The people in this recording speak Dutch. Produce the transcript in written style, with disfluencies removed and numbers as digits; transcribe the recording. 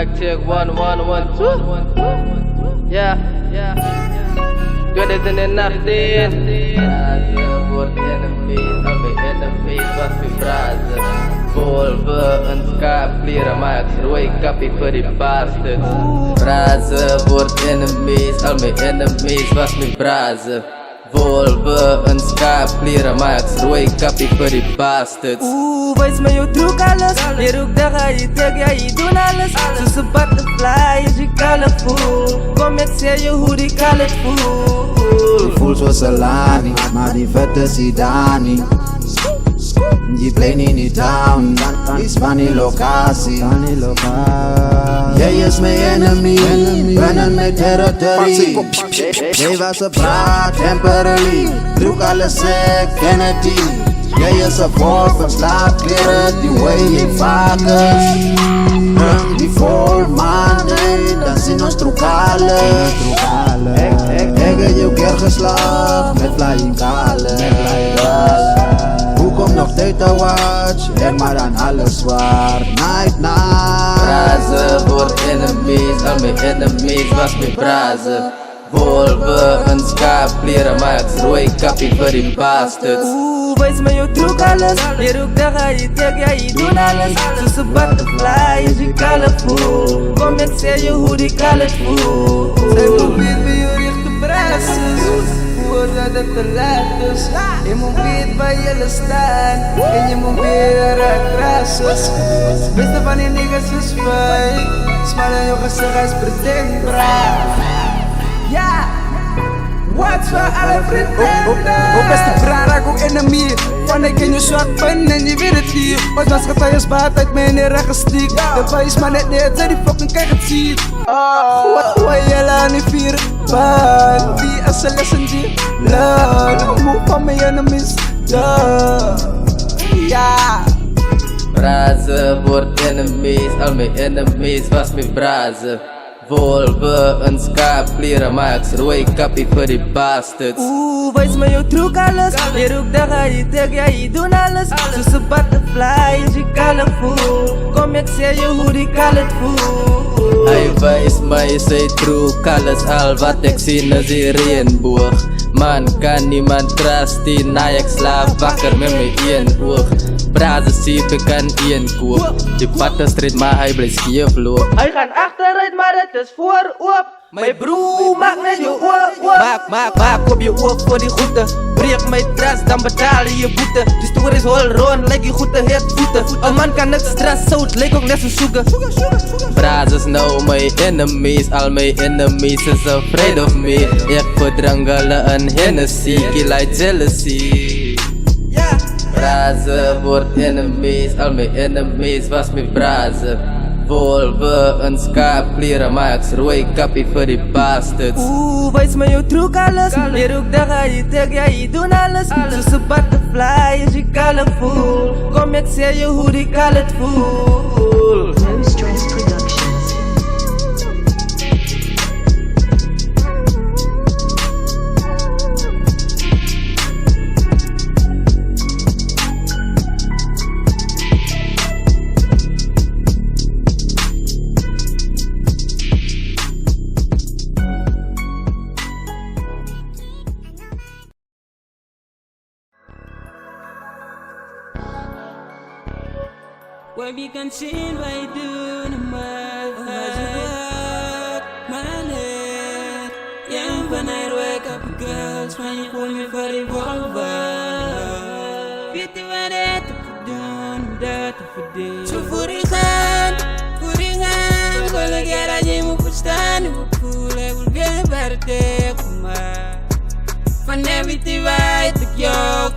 Mic check 1 1 1 2. Yeah. 2019. Wordt enemies, al mijn enemies was mijn fraze. Volve een skaplieren, maak rooi kappie voor die bastards. Fraze wordt enemies, al mijn enemies was mijn fraze. Volve een skaplieren, maak rooi kappie voor die bastards. Wees me je truc alles. Je roekt daar ga je tag, ja je doet alles. Zoals een butterfly is je colorful. Kom ik zeg je hoe die color voelt. Die voelt zoals Alani, maar die vette Zidane. Die play niet down, die is van die locatie. Jij is mijn enemy, ben een mijn territory. Jij was een praat, temporary. Doe alles ik, Kennedy. Jij is een voor verslaafd, kleren die way je vakers. Die voor maanden, dan zien ons trucalen. Ik heb je keer geslaagd met flying kalen. Hoe komt nog data watch? En maar dan alles zwaar. Night. Fraze wordt enemies, al mijn enemies was mijn fraze. Volve een skaplieren, maak rooi kappie voor die bastards. Wees me je truc alles. Je roekt daar ga je tag, ja je doet alles. Zoals een butterfly is je colorful. Kom ik zeg je hoe die color voelt. Zij probeert bij je richten brassen. Voordat het te laat is. Je moet weten waar jullie staan. En je moet weer krassen. Beste van die niggas is fijn. Smalle jongens zeggen als pretend braaf. Ja! Wat voor alle vrienden? Ook beste braak, ook enemy. Van ik in je zwak ben en je weet het hier. Want als getuigen baat uit mijn neren gestiek. De wijs maar net neer, zij die fucking kijk het zie. Wat jij laat niet vieren. Van die is een lessenje. Love, move van mijn enemies. Ja. Fraze wordt enemies, al mijn enemies was mijn fraze. Volve een skaplieren, maak rooi kappie voor die bastards. Wees me je truc alles. Je roekt daar ga je tag, ja je doet alles. Zoals een butterfly is je colorful. Kom ik zeg je hoe die color voelt. Hij wijst mij, zij true alles, al wat ik zie is die regenboog. Man kan niemand trusten, na ik slaap wakker met mijn één oog. Praten zie ik kan één koop. Die pattenstrijd maar hij blijft scheef loop. Hij gaat achteruit maar het is voorop. Mijn broer maak net je oor. Maak op je oor voor die goede. Breek mijn trust, dan betaal je je boete. Die stoer is hol rond, lijkt je goed te het voeten. Een man kan net stress zout, lijkt ook net zo zoeken. Brazos nou mijn enemies, al mijn enemies is afraid of me. Ik verdrangelen een Hennessy, kill uit jealousy. Fraze wordt enemies, al mijn enemies was mijn fraze. Volve een skaplieren, maak rooi kappie voor die bastards. Wees me je truc alles. Je roekt daar ga je tag, ja je doet alles. Zoals een butterfly is je colorful. Kom ik zeg je hoe die color voelt. No Stress Productions. Where we can see what you do in the mud. My leg. Yeah, when I wake up, girls, when you call me for the revolver. Weet je wat het te doen, dat te verdienen. Zo voor die hand, wil ik dat je moet verstaan. Ik wil voelen, ik wil weer bij de tegen mij. Van everything weet ik jou,